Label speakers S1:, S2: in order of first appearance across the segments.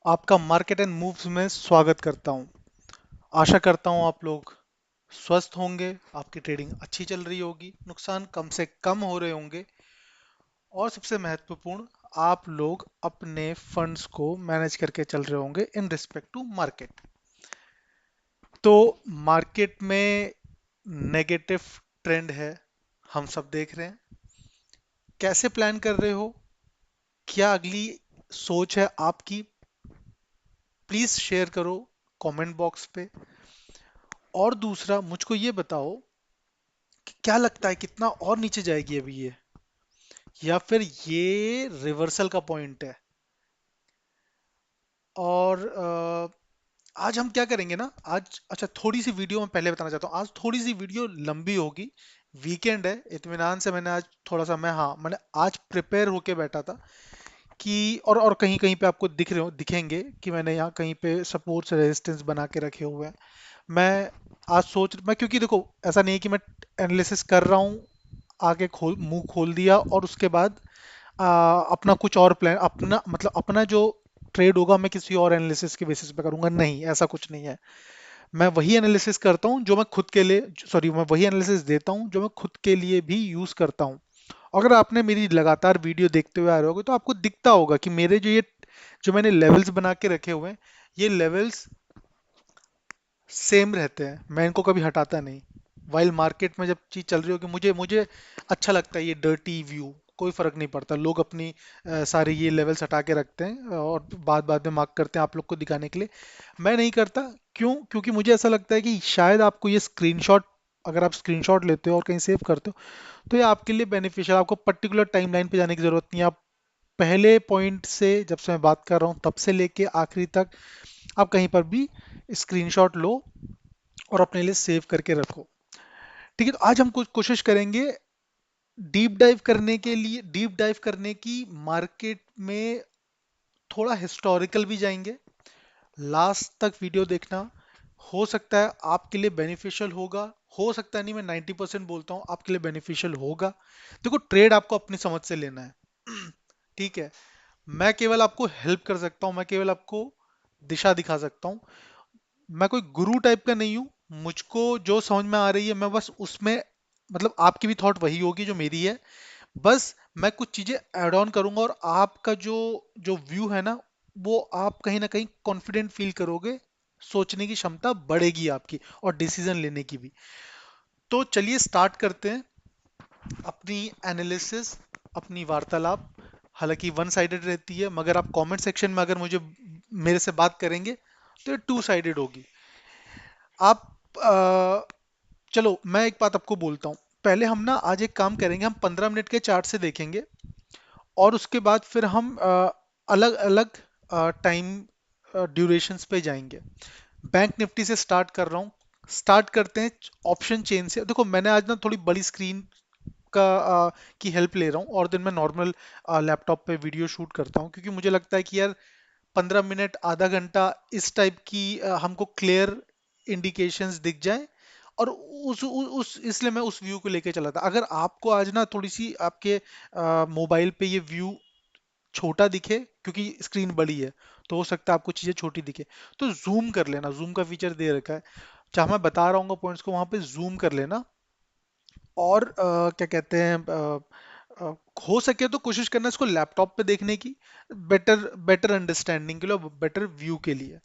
S1: आपका market and moves में स्वागत करता हूं। आशा करता हूं आप लोग स्वस्थ होंगे, आपकी ट्रेडिंग अच्छी चल रही होगी, नुकसान कम से कम हो रहे होंगे और सबसे महत्वपूर्ण, आप लोग अपने फंड्स को मैनेज करके चल रहे होंगे इन रिस्पेक्ट टू मार्केट। तो मार्केट में नेगेटिव ट्रेंड है, हम सब देख रहे हैं। कैसे प्लान कर रहे हो? क्या अगली सोच है आपकी? प्लीज शेयर करो कमेंट बॉक्स पे। और दूसरा, मुझको ये बताओ कि क्या लगता है कितना और नीचे जाएगी अभी ये, या फिर ये रिवर्सल का पॉइंट है? और आज हम क्या करेंगे ना, आज अच्छा थोड़ी सी वीडियो मैं पहले बताना चाहता हूँ, आज थोड़ी सी वीडियो लंबी होगी। वीकेंड है, इत्मीनान से मैंने आज थोड़ा सा मैंने आज प्रिपेयर होके बैठा था कि और कहीं कहीं पे आपको दिखेंगे कि मैंने यहाँ कहीं पे सपोर्ट्स रेजिस्टेंस बना के रखे हुए हैं। मैं आज मैं क्योंकि देखो, ऐसा नहीं है कि मैं एनालिसिस कर रहा हूँ, आगे खोल मुंह खोल दिया और उसके बाद अपना कुछ और प्लान, अपना मतलब अपना जो ट्रेड होगा मैं किसी और एनालिसिस के बेसिस पे करूंगा, नहीं, ऐसा कुछ नहीं है। मैं वही एनालिसिस करता हूँ जो मैं खुद के लिए, सॉरी, मैं वही एनालिसिस देता हूँ जो मैं खुद के लिए भी यूज करता हूँ। अगर आपने मेरी लगातार वीडियो देखते हुए आ रहे होगे तो आपको दिखता होगा कि मेरे जो मैंने लेवल्स बना के रखे हुए हैं, ये लेवल्स सेम रहते हैं, मैं इनको कभी हटाता नहीं। वाइल मार्केट में जब चीज चल रही हो कि मुझे मुझे अच्छा लगता है ये डर्टी व्यू, कोई फर्क नहीं पड़ता। लोग अपनी सारे ये लेवल्स हटा के रखते हैं और बाद बाद में मार्क करते हैं आप लोग को दिखाने के लिए। मैं नहीं करता। क्यों? क्योंकि मुझे ऐसा लगता है कि शायद आपको ये स्क्रीनशॉट, अगर आप स्क्रीनशॉट लेते हो और कहीं सेव करते हो तो ये आपके लिए बेनिफिशियल, आपको पर्टिकुलर टाइमलाइन पे जाने की जरूरत नहीं है। आप पहले पॉइंट से, जब से मैं बात कर रहा हूँ तब से लेके आखिरी तक, आप कहीं पर भी स्क्रीनशॉट लो और अपने लिए सेव करके रखो। ठीक है, तो आज हम कुछ कोशिश करेंगे डीप डाइव करने की मार्केट में। थोड़ा हिस्टोरिकल भी जाएंगे। लास्ट तक वीडियो देखना, हो सकता है आपके लिए बेनिफिशियल होगा, हो सकता है नहीं, मैं 90% बोलता हूँ आपके लिए बेनिफिशियल होगा। देखो, ट्रेड आपको अपनी समझ से लेना है। ठीक है, मैं केवल आपको हेल्प कर सकता हूँ, मैं केवल आपको दिशा दिखा सकता हूँ। मैं कोई गुरु टाइप का नहीं हूँ। मुझको जो समझ में आ रही है मैं बस उसमें, मतलब आपकी भी थॉट वही होगी जो मेरी है। बस मैं कुछ चीजें ऐड ऑन करूंगा और आपका जो जो व्यू है ना, वो आप कहीं ना कहीं कॉन्फिडेंट फील करोगे, सोचने की क्षमता बढ़ेगी आपकी और डिसीजन लेने की भी। तो चलिए स्टार्ट करते हैं अपनी एनालिसिस, अपनी वार्तालाप। हालांकि वन साइडेड रहती है, मगर आप कमेंट सेक्शन में अगर मुझे मेरे से बात करेंगे तो ये टू साइडेड होगी। आप चलो मैं एक बात आपको बोलता हूँ। पहले हम ना आज एक काम करेंगे, हम 15 मिनट के चार्ट से देखेंगे और उसके बाद फिर हम अलग अलग टाइम ड्यूरेशंस पे जाएंगे। बैंक निफ्टी से स्टार्ट कर रहा हूँ। स्टार्ट करते हैं ऑप्शन चेन से। देखो, मैंने आज ना थोड़ी बड़ी स्क्रीन की हेल्प ले रहा हूँ, और दिन मैं नॉर्मल लैपटॉप पे वीडियो शूट करता हूँ क्योंकि मुझे लगता है कि यार 15 मिनट आधा घंटा इस टाइप की हमको क्लियर इंडिकेशंस दिख जाए। और उस इसलिए मैं उस व्यू को लेके चला था। अगर आपको आज ना थोड़ी सी आपके मोबाइल पे ये व्यू छोटा दिखे क्योंकि स्क्रीन बड़ी है, तो हो सकता है आपको चीजें छोटी दिखे, तो जूम कर लेना। जूम का फीचर दे रखा है, जहां मैं बता रहा हूँ पॉइंट्स को वहां पे जूम कर लेना। और क्या कहते हैं, अ, हो सके तो कोशिश करना इसको लैपटॉप पे देखने की, बेटर बेटर अंडरस्टैंडिंग के लिए, बेटर व्यू के लिए।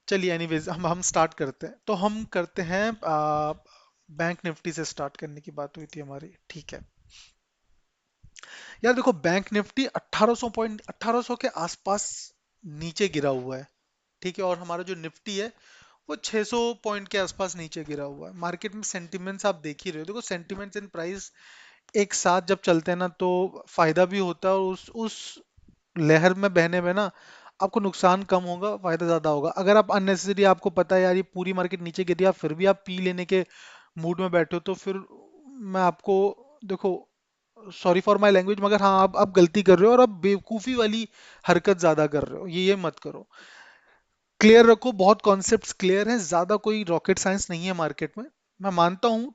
S1: चलिए, एनीवेज हम स्टार्ट करते हैं। तो हम करते हैं बैंक निफ्टी से स्टार्ट करने की बात हुई थी हमारी, ठीक है। यार देखो, बैंक निफ्टी 1800 पॉइंट, 1800 के आसपास नीचे गिरा हुआ है। ठीक है, और हमारा जो निफ्टी है वो 600 पॉइंट के आसपास नीचे गिरा हुआ है। मार्केट में सेंटिमेंट्स आप देख ही रहे हो। देखो, सेंटिमेंट्स एंड प्राइस एक साथ जब चलते हैं ना तो फायदा भी होता है, और उस लहर में बहने में ना आपको नुकसान कम होगा, फायदा ज्यादा होगा। अगर आप अननेसेसरी, आपको पता है यार ये पूरी मार्केट नीचे गिर रही है, फिर भी आप पी लेने के मूड में बैठे हो, तो फिर मैं आपको, देखो, सॉरी फॉर माय लैंग्वेज, मगर हाँ, आप गलती कर रहे हो और आप बेवकूफी वाली हरकत ज्यादा कर रहे हो। ये मत करो। क्लियर रखो, बहुत कॉन्सेप्ट्स क्लियर हैं, ज्यादा कोई रॉकेट साइंस नहीं है मार्केट में। मैं मानता हूँ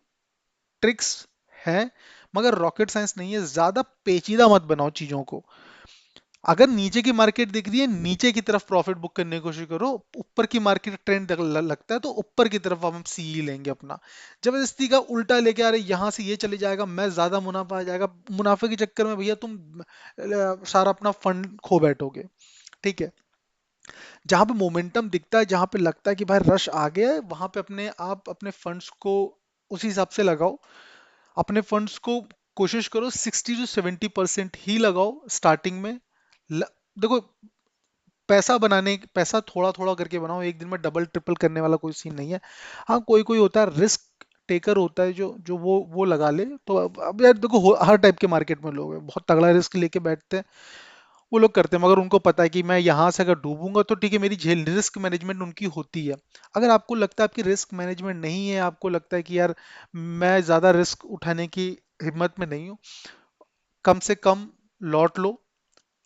S1: ट्रिक्स है, मगर रॉकेट साइंस नहीं है। ज्यादा पेचीदा मत बनाओ चीजों को। अगर नीचे की मार्केट दिख रही है, नीचे की तरफ प्रॉफिट बुक करने की कोशिश करो। ऊपर की मार्केट ट्रेंड लगता है तो ऊपर की तरफ हम सी ही लेंगे अपना। जबरदस्ती का उल्टा लेके आ रहे, यहाँ से ये चले जाएगा, मैं ज्यादा मुनाफा आ जाएगा, मुनाफे के चक्कर में भैया तुम सारा अपना फंड खो बैठोगे। ठीक है। जहां पे मोमेंटम दिखता है, जहां पे लगता है कि भाई रश आ गया है, वहां पे अपने आप अपने फंड्स को उसी हिसाब से लगाओ। अपने फंड्स को कोशिश करो 60 to 70% ही लगाओ स्टार्टिंग में। देखो, पैसा थोड़ा थोड़ा करके बनाओ, एक दिन में डबल ट्रिपल करने वाला कोई सीन नहीं है। हाँ, कोई कोई होता है रिस्क टेकर होता है, जो जो वो लगा ले। तो अब यार देखो, हर टाइप के मार्केट में लोग हैं, बहुत तगड़ा रिस्क लेके बैठते हैं, वो लोग करते हैं, मगर उनको पता है कि मैं यहाँ से अगर डूबूंगा तो ठीक है, मेरी झेल रिस्क मैनेजमेंट उनकी होती है। अगर आपको लगता है आपकी रिस्क मैनेजमेंट नहीं है, आपको लगता है कि यार मैं ज्यादा रिस्क उठाने की हिम्मत में नहीं हूँ, कम से कम लॉट लो,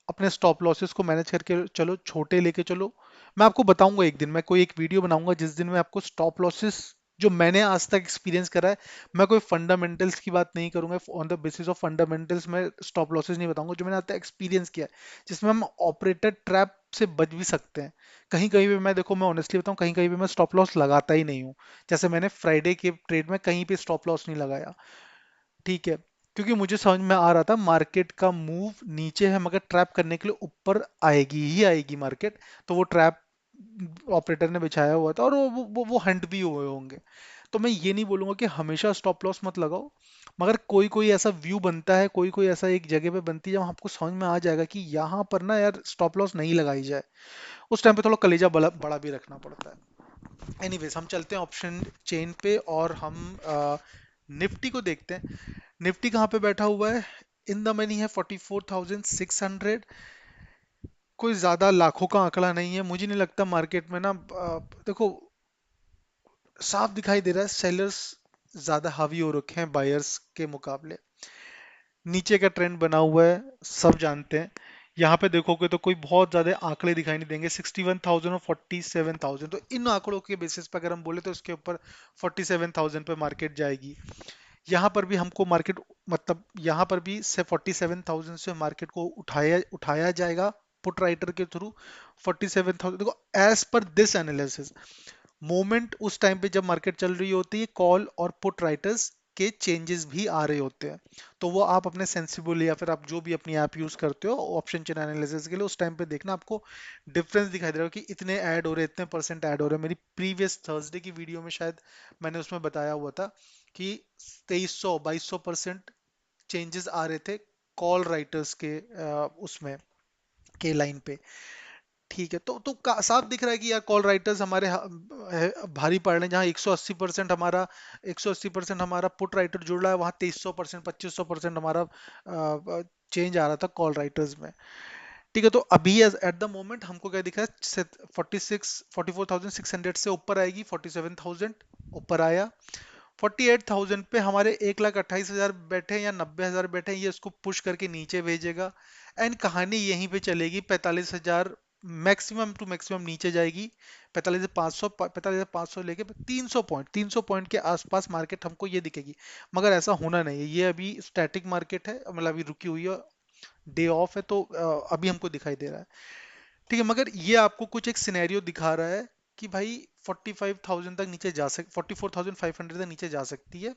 S1: अपने स्टॉप लॉसेस को मैनेज करके चलो, छोटे लेके चलो। मैं आपको बताऊंगा एक दिन, मैं कोई एक वीडियो बनाऊंगा जिस दिन मैं आपको स्टॉप लॉसेस जो मैंने आज तक एक्सपीरियंस करा है, मैं कोई फंडामेंटल्स की बात नहीं करूंगा, on the basis of fundamentals मैं स्टॉप लॉसेस नहीं बताऊंगा, जो मैंने आज तक एक्सपीरियंस किया है, जिसमें हम ऑपरेटर ट्रैप से बच भी सकते हैं। कहीं कहीं पे मैं, देखो मैं ऑनेस्टली बताऊं, कहीं कहीं पे मैं स्टॉप लॉस लगाता ही नहीं हूँ। जैसे मैंने फ्राइडे के ट्रेड में कहीं पे स्टॉप लॉस नहीं लगाया। ठीक है। क्योंकि मुझे समझ में आ रहा था मार्केट का मूव नीचे है, मगर ट्रैप करने के लिए ऊपर आएगी ही आएगी मार्केट। तो वो ट्रैप ऑपरेटर ने बिछाया हुआ था, और वो हंट भी हुए होंगे। तो मैं ये नहीं बोलूंगा कि हमेशा स्टॉप लॉस मत लगाओ, मगर कोई कोई ऐसा व्यू बनता है, कोई कोई ऐसा एक जगह पे बनती है जब आपको समझ में आ जाएगा कि यहाँ पर ना यार स्टॉप लॉस नहीं लगाई जाए, उस टाइम पे थोड़ा कलेजा बड़ा बड़ा भी रखना पड़ता है। एनीवेज, हम चलते हैं ऑप्शन चेन पे, और हम निफ्टी को देखते हैं। निफ्टी कहाँ पे बैठा हुआ है? इन द मनी है 44,600। कोई ज्यादा लाखों का आंकड़ा नहीं है, मुझे नहीं लगता मार्केट में ना, देखो साफ दिखाई दे रहा है सेलर्स ज्यादा हावी हो रखे हैं बायर्स के मुकाबले। नीचे का ट्रेंड बना हुआ है, सब जानते हैं। यहाँ पे देखोगे तो कोई बहुत ज्यादा आंकड़े दिखाई नहीं देंगे, 61,000 और 47,000, तो इन आंकड़ों के बेसिस पर अगर हम बोले तो इसके ऊपर 47,000 पे मार्केट जाएगी। यहाँ पर भी हमको मार्केट, मतलब यहाँ पर भी से 47,000 से मार्केट को उठाया उठाया जाएगा पुट राइटर के थ्रू। 47,000, देखो as per this analysis, moment उस टाइम पे जब मार्केट चल रही होती है, कॉल और पुट राइटर्स के चेंजेस भी आ रहे होते हैं। तो वो आप अपने सेंसिबल या फिर आप जो भी अपनी ऐप यूज करते हो ऑप्शन चेन एनालिसिस के लिए, उस टाइम पे देखना, आपको डिफरेंस दिखाई दे रहा हो कि इतने ऐड हो रहे हैं, इतने परसेंट ऐड हो रहे हैं। मेरी प्रीवियस थर्सडे की वीडियो में शायद मैंने उसमें बताया हुआ था कि 2300 2200% चेंजेस आ रहे थे कॉल राइटर्स के उसमें के लाइन पे। ठीक है। साफ दिख रहा है कि यार कॉल राइटर्स हमारे भारी पड़ रहे हैं। जहाँ 180% हमारा पुट राइटर जुड़ रहा है, वहाँ 2300% 2500% हमारा चेंज आ रहा था कॉल राइटर्स में। ठीक है। तो अभी एट द मोमेंट हमको क्या दिख रहा है, 44,600 से ऊपर आएगी, 47,000 ऊपर आया। 48,000 पे हमारे 1,28,000 बैठे या 90,000 बैठे, ये इसको पुश करके नीचे भेजेगा। एंड कहानी यहीं पे चलेगी, 45,000 मैक्सिमम टू मैक्सिमम नीचे जाएगी। 45,500, 45,500 लेके 300 पॉइंट, 300 पॉइंट के आसपास मार्केट हमको ये दिखेगी। मगर ऐसा होना नहीं है, ये अभी स्टैटिक मार्केट है, मतलब अभी रुकी हुई है, डे ऑफ है, तो अभी हमको दिखाई दे रहा है। ठीक है। मगर ये आपको कुछ एक सिनेरियो दिखा रहा है कि भाई 45,000 तक नीचे जा सक 44,500 तक नीचे जा सकती है,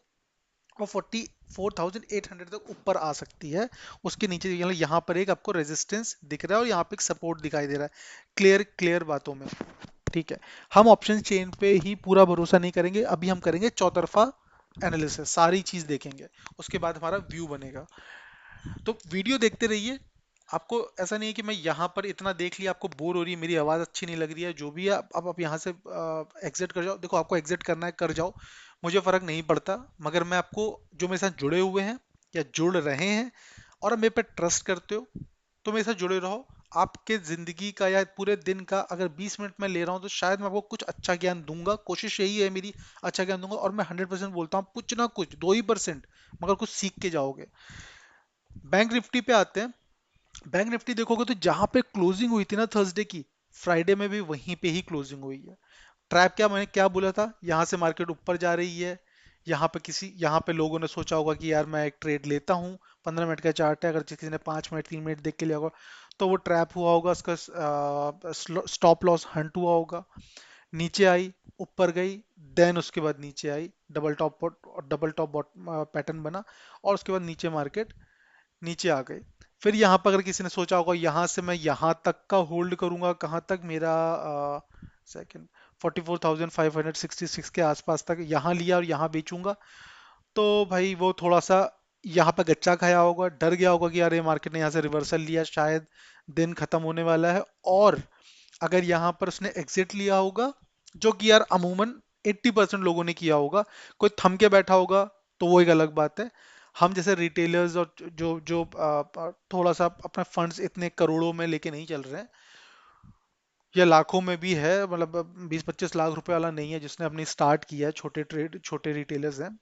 S1: और 44,800 तक ऊपर आ सकती है। उसके नीचे मतलब यहाँ पर एक आपको रेजिस्टेंस दिख रहा है, और यहाँ पे एक सपोर्ट दिखाई दे रहा है, क्लियर क्लियर बातों में। ठीक है। हम ऑप्शन चेन पे ही पूरा भरोसा नहीं करेंगे, अभी हम करेंगे चौतरफा एनालिसिस, सारी चीज देखेंगे, उसके बाद हमारा व्यू बनेगा। तो वीडियो देखते रहिए। आपको ऐसा नहीं है कि मैं यहाँ पर इतना देख लिया, आपको बोर हो रही है, मेरी आवाज़ अच्छी नहीं लग रही है, जो भी है आप यहाँ से एग्जिट कर जाओ। देखो, आपको एग्जिट करना है कर जाओ, मुझे फर्क नहीं पड़ता। मगर मैं आपको, जो मेरे साथ जुड़े हुए हैं या जुड़ रहे हैं और आप मेरे पे ट्रस्ट करते हो, तो मेरे साथ जुड़े रहो। आपके जिंदगी का या पूरे दिन का अगर 20 मिनट में ले रहा हूँ, तो शायद मैं आपको कुछ अच्छा ज्ञान दूंगा, कोशिश यही है मेरी, अच्छा ज्ञान दूंगा। और मैं 100% बोलता हूँ, कुछ ना कुछ 2% मगर कुछ सीख के जाओगे। बैंक निफ्टी पे आते हैं। बैंक निफ्टी देखोगे तो जहां पे क्लोजिंग हुई थी ना थर्सडे की, फ्राइडे में भी वहीं पे ही क्लोजिंग हुई है। ट्रैप क्या, मैंने क्या बोला था, यहाँ से मार्केट ऊपर जा रही है, यहाँ पे लोगों ने सोचा होगा कि यार मैं एक ट्रेड लेता हूँ, 15 मिनट का चार्ट है, अगर किसी ने 5 मिनट 3 मिनट देख के लिया होगा, तो वो ट्रैप हुआ होगा, उसका स्टॉप लॉस हंट हुआ होगा, नीचे आई, ऊपर गई, देन उसके बाद नीचे आई, डबल टॉप पैटर्न बना, और उसके बाद नीचे मार्केट नीचे आ गई। फिर यहाँ पर अगर किसी ने सोचा होगा यहाँ से मैं यहाँ तक का होल्ड करूंगा, कहाँ तक, मेरा सेकंड 44,566 के आसपास तक यहाँ लिया और यहाँ बेचूंगा, तो भाई वो थोड़ा सा यहाँ पे गच्चा खाया होगा, डर गया होगा कि यार ये मार्केट ने यहाँ से रिवर्सल लिया, शायद दिन खत्म होने वाला है। और अगर यहाँ पर उसने एग्जिट लिया होगा, जो कि यार अमूमन 80% लोगों ने किया होगा, कोई थम के बैठा होगा तो वो एक अलग बात है। हम जैसे रिटेलर्स और जो जो थोड़ा सा अपने फंड्स इतने करोड़ों में लेके नहीं चल रहे हैं, या लाखों में भी है, मतलब 20-25 लाख रुपए वाला नहीं है जिसने अपनी स्टार्ट किया है, छोटे रिटेलर्स हैं,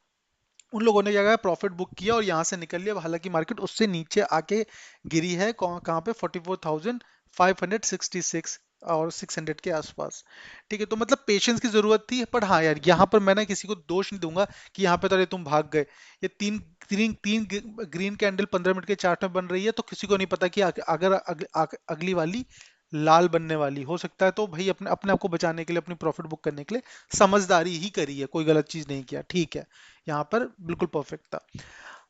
S1: उन लोगों ने क्या किया, प्रॉफिट बुक किया और यहाँ से निकल लिया, हालांकि मार्केट उससे नीचे आके गिरी है, कहाँ पे, 44,566 और 600 के आसपास। ठीक है, तो मतलब पेशेंस की जरूरत थी, पर हाँ यार, यहाँ पर मैं ना किसी को दोष नहीं दूंगा कि यहाँ पे तो अरे तुम भाग गए। ये तीन तीन तीन ग्रीन कैंडल 15 मिनट के चार्ट में बन रही है, तो किसी को नहीं पता कि अगर अगली वाली लाल बनने वाली हो सकता है, तो भाई अपने अपने आप को बचाने के लिए, अपनी प्रॉफिट बुक करने के लिए समझदारी ही करी है, कोई गलत चीज नहीं किया, ठीक है, यहाँ पर बिल्कुल परफेक्ट था।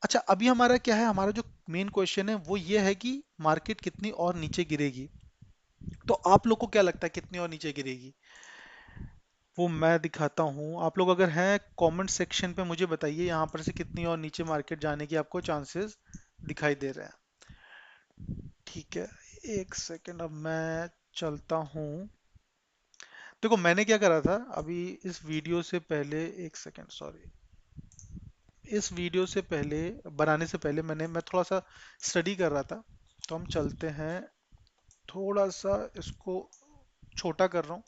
S1: अच्छा, अभी हमारा क्या है, हमारा जो मेन क्वेश्चन है वो ये है कि मार्केट कितनी और नीचे गिरेगी। तो आप लोग को क्या लगता है कितनी और नीचे गिरेगी? वो मैं दिखाता हूँ, आप लोग अगर हैं कमेंट सेक्शन पे मुझे बताइए यहाँ पर से कितनी और नीचे मार्केट जाने की आपको चांसेस दिखाई दे रहे हैं। ठीक है, एक सेकंड, अब मैं चलता हूँ। देखो मैंने क्या करा था अभी इस वीडियो से पहले, एक सेकंड सॉरी, इस वीडियो से पहले, बनाने से पहले मैं थोड़ा सा स्टडी कर रहा था। तो हम चलते हैं, थोड़ा सा इसको छोटा कर रहा हूँ,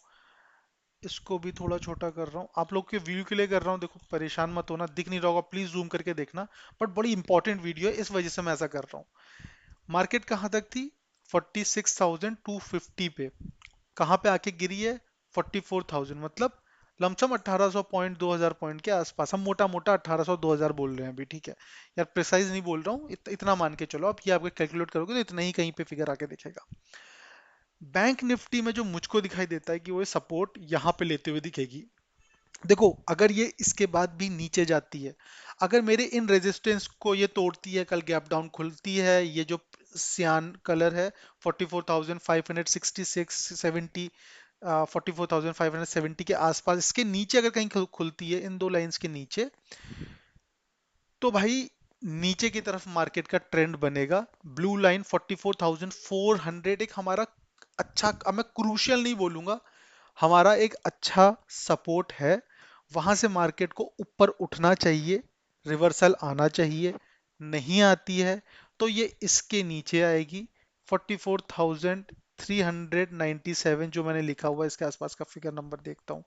S1: इसको भी थोड़ा छोटा कर रहा हूँ, आप लोग के व्यू के लिए कर रहा हूँ, देखो परेशान मत होना, दिख नहीं रहा होगा प्लीज जूम करके देखना, बट बड़ी इंपॉर्टेंट वीडियो है, इस वजह से मैं ऐसा कर रहा हूँ। मार्केट कहाँ तक थी, 46,250 पे, कहाँ पे आके गिरी है, 44,000, मतलब लमसम 1800 पॉइंट, 2000 पॉइंट के आसपास, हम मोटा मोटा 1800 2000 बोल रहे हैं अभी, ठीक है यार, प्रिसाइज नहीं बोल रहा हूँ, इतना मान के चलो, आप ये आपके कैलकुलेट करोगे तो इतना ही कहीं पे फिगर आके दिखेगा। बैंक निफ्टी में जो मुझको दिखाई देता है कि वो सपोर्ट यहाँ पे लेते हुए दिखेगी। देखो अगर ये इसके बाद भी नीचे जाती है, अगर मेरे इन रेजिस्टेंस को ये तोड़ती है, कल गैप डाउन खुलती है, ये जो सियान कलर है, 44,566 70, 44,570 के आसपास, इसके नीचे अगर कहीं खुलती है, इन दो लाइंस के नीचे, तो भाई नीचे की तरफ मार्केट का ट्रेंड बनेगा। ब्लू लाइन 44,400 एक हमारा अच्छा, अब मैं क्रूशियल नहीं बोलूंगा, हमारा एक अच्छा सपोर्ट है, वहां से मार्केट को ऊपर उठना चाहिए, रिवर्सल आना चाहिए, नहीं आती है तो ये इसके नीचे आएगी। 44,397 जो मैंने लिखा हुआ है, इसके आसपास का फिगर नंबर देखता हूँ,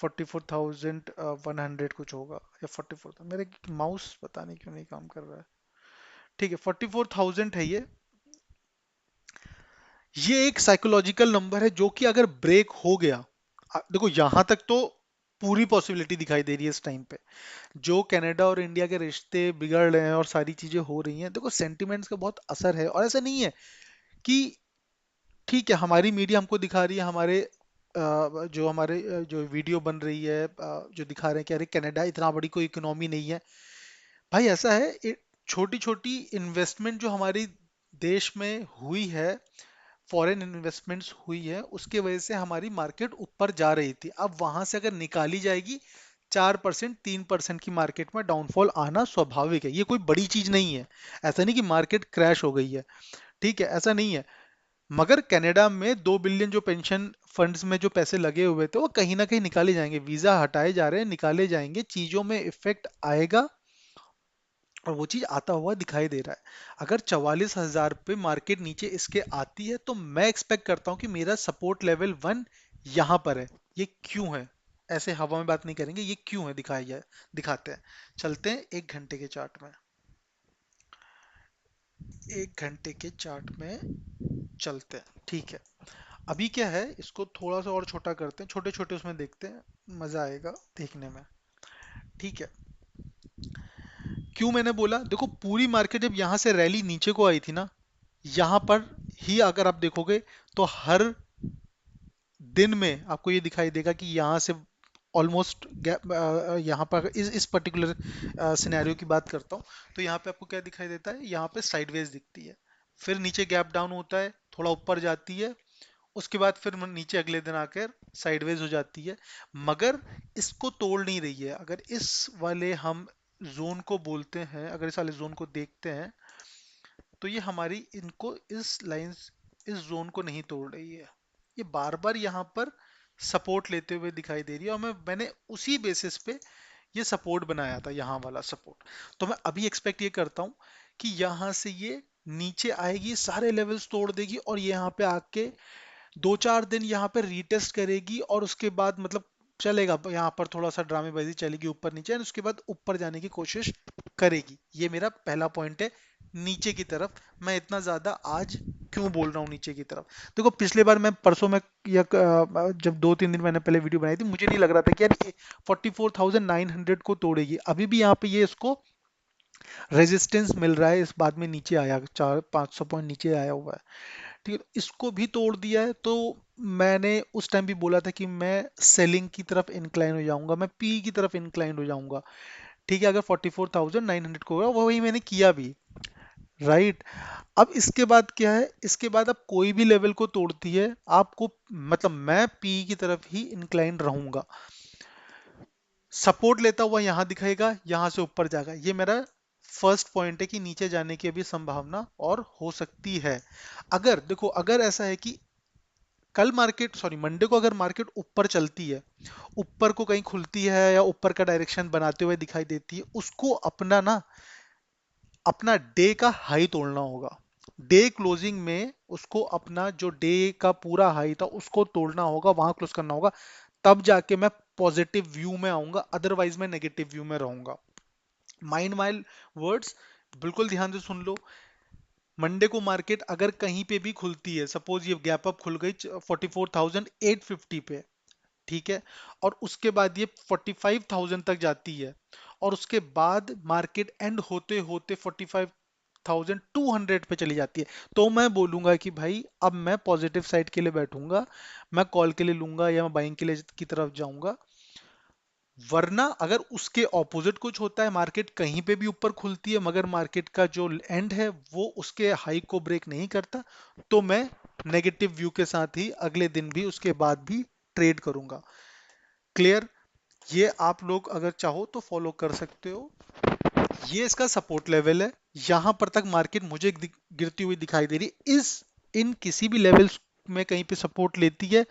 S1: 44,100 कुछ होगा, या 44, मेरे माउस पता नहीं क्यों नहीं काम कर रहा है। ठीक है, 44,000 है ये एक साइकोलॉजिकल नंबर है जो कि अगर ब्रेक हो गया, देखो यहां तक तो पूरी पॉसिबिलिटी दिखाई दे रही है इस टाइम पे, जो कनाडा और इंडिया के रिश्ते बिगड़ रहे हैं और सारी चीजें हो रही हैं, देखो सेंटिमेंट्स का बहुत असर है, और ऐसा नहीं है कि, ठीक है हमारी मीडिया हमको दिखा रही है, जो हमारे जो वीडियो बन रही है, जो दिखा रहे हैं कि अरे कनाडा इतना बड़ी कोई इकोनॉमी नहीं है, भाई ऐसा है, छोटी छोटी इन्वेस्टमेंट जो हमारी देश में हुई है, फॉरेन इन्वेस्टमेंट्स हुई है, उसके वजह से हमारी मार्केट ऊपर जा रही थी, अब वहां से अगर निकाली जाएगी, 4% 3% की मार्केट में डाउनफॉल आना स्वाभाविक है, ये कोई बड़ी चीज नहीं है, ऐसा नहीं कि मार्केट क्रैश हो गई है, ठीक है ऐसा नहीं है। मगर कनाडा में 2 बिलियन जो पेंशन फंड्स में जो पैसे लगे हुए थे, वो कहीं ना कहीं निकाले जाएंगे, वीजा हटाए जा रहे हैं, निकाले जाएंगे, चीजों में इफेक्ट आएगा, और वो चीज आता हुआ दिखाई दे रहा है। अगर 44,000 पे मार्केट नीचे इसके आती है, तो मैं एक्सपेक्ट करता हूँ कि मेरा सपोर्ट लेवल 1 यहाँ पर है। ये क्यों है, ऐसे हवा में बात नहीं करेंगे, ये क्यों है दिखाया जाए, दिखाते हैं, चलते हैं 1 घंटे के चार्ट में, 1 घंटे के चार्ट में चलते हैं, ठीक है। अभी क्या है, इसको थोड़ा सा और छोटा करते हैं, छोटे छोटे उसमें देखते हैं, मजा आएगा देखने में, ठीक है। क्यों मैंने बोला, देखो पूरी मार्केट जब यहाँ से रैली नीचे को आई थी ना, यहाँ पर ही अगर आप देखोगे तो हर दिन में आपको ये दिखाई देगा कि यहाँ से ऑलमोस्ट यहाँ पर इस पर्टिकुलर सिनेरियो की बात करता हूँ, तो यहाँ पे आपको क्या दिखाई देता है, यहाँ पे साइडवेज दिखती है, फिर नीचे गैप डाउन होता है, थोड़ा ऊपर जाती है, उसके बाद फिर नीचे अगले दिन आकर साइडवेज हो जाती है, मगर इसको तोड़ नहीं रही है। अगर इस वाले हम जोन को बोलते हैं, अगर इस वाले जोन को देखते हैं, तो ये हमारी इनको इस जोन को नहीं तोड़ रही है, ये बार बार यहाँ पर सपोर्ट लेते हुए दिखाई दे रही है, और मैंने उसी बेसिस पे ये सपोर्ट बनाया था, यहाँ वाला सपोर्ट। तो मैं अभी एक्सपेक्ट ये करता हूँ कि यहाँ से ये नीचे आएगी, सारे लेवल्स तोड़ देगी, और ये यहाँ पे आके 2-4 दिन यहाँ पे रीटेस्ट करेगी, और उसके बाद मतलब चलेगा, यहाँ पर थोड़ा सा ड्रामेबाजी चलेगी ऊपर नीचे, और उसके बाद ऊपर जाने की कोशिश करेगी। ये मेरा पहला पॉइंट है नीचे की तरफ। मैं इतना ज्यादा आज क्यों बोल रहा हूँ नीचे की तरफ? देखो पिछले बार मैं परसों में या जब 2-3 दिन मैंने पहले वीडियो बनाई थी, मुझे नहीं लग रहा था कि यार ये 44,900 को तोड़ेगी। अभी भी यहाँ पे ये इसको रेजिस्टेंस मिल रहा है, इस बाद में नीचे आया, 400-500 पॉइंट नीचे आया हुआ है, ठीक है, इसको भी तोड़ दिया है। तो मैंने उस टाइम भी बोला था कि मैं सेलिंग की तरफ इंक्लाइन हो जाऊंगा, मैं पी की तरफ इंक्लाइन हो जाऊंगा, ठीक है, अगर 44,900 को होगा, वही मैंने किया भी, राइट। अब इसके बाद क्या है, इसके बाद अब कोई भी लेवल को तोड़ती है आपको, मतलब मैं पी की तरफ ही इंक्लाइन रहूंगा, सपोर्ट लेता हुआ यहां दिखाएगा, यहां से ऊपर जाएगा। ये मेरा फर्स्ट पॉइंट है कि नीचे जाने की अभी संभावना और हो सकती है। अगर देखो, अगर ऐसा है कि कल मार्केट, सॉरी मंडे को अगर मार्केट ऊपर चलती है, ऊपर को कहीं खुलती है या ऊपर का डायरेक्शन बनाते हुए दिखाई देती है, उसको अपना ना, अपना डे का हाई तोड़ना होगा। डे क्लोजिंग में उसको अपना जो डे का पूरा हाई था उसको तोड़ना होगा, वहां क्लोज करना होगा, तब जाके मैं पॉजिटिव व्यू में आऊंगा, अदरवाइज मैं नेगेटिव व्यू में रहूंगा। माइंड माई वर्ड्स, बिल्कुल ध्यान से सुन लो। मंडे को मार्केट अगर कहीं पे भी खुलती है, सपोज ये गैप अप खुल गई 44,850 पे, ठीक है, और उसके बाद ये 45,000 तक जाती है, और उसके बाद मार्केट एंड होते होते 45,200 पे चली जाती है, तो मैं बोलूंगा कि भाई अब मैं पॉजिटिव साइड के लिए बैठूंगा, मैं कॉल के लिए लूंगा या मैं बाइंग के लिए की तरफ जाऊंगा। वरना अगर उसके ऑपोजिट कुछ होता है, मार्केट कहीं पे भी ऊपर खुलती है मगर मार्केट का जो एंड है वो उसके हाई को ब्रेक नहीं करता, तो मैं नेगेटिव व्यू के साथ ही अगले दिन भी उसके बाद भी ट्रेड करूंगा। क्लियर? ये आप लोग अगर चाहो तो फॉलो कर सकते हो। ये इसका सपोर्ट लेवल है, यहां पर तक मार्केट मुझे गिरती हुई दिखाई दे रही है। इस इन किसी भी लेवल्स में कहीं पे सपोर्ट लेती है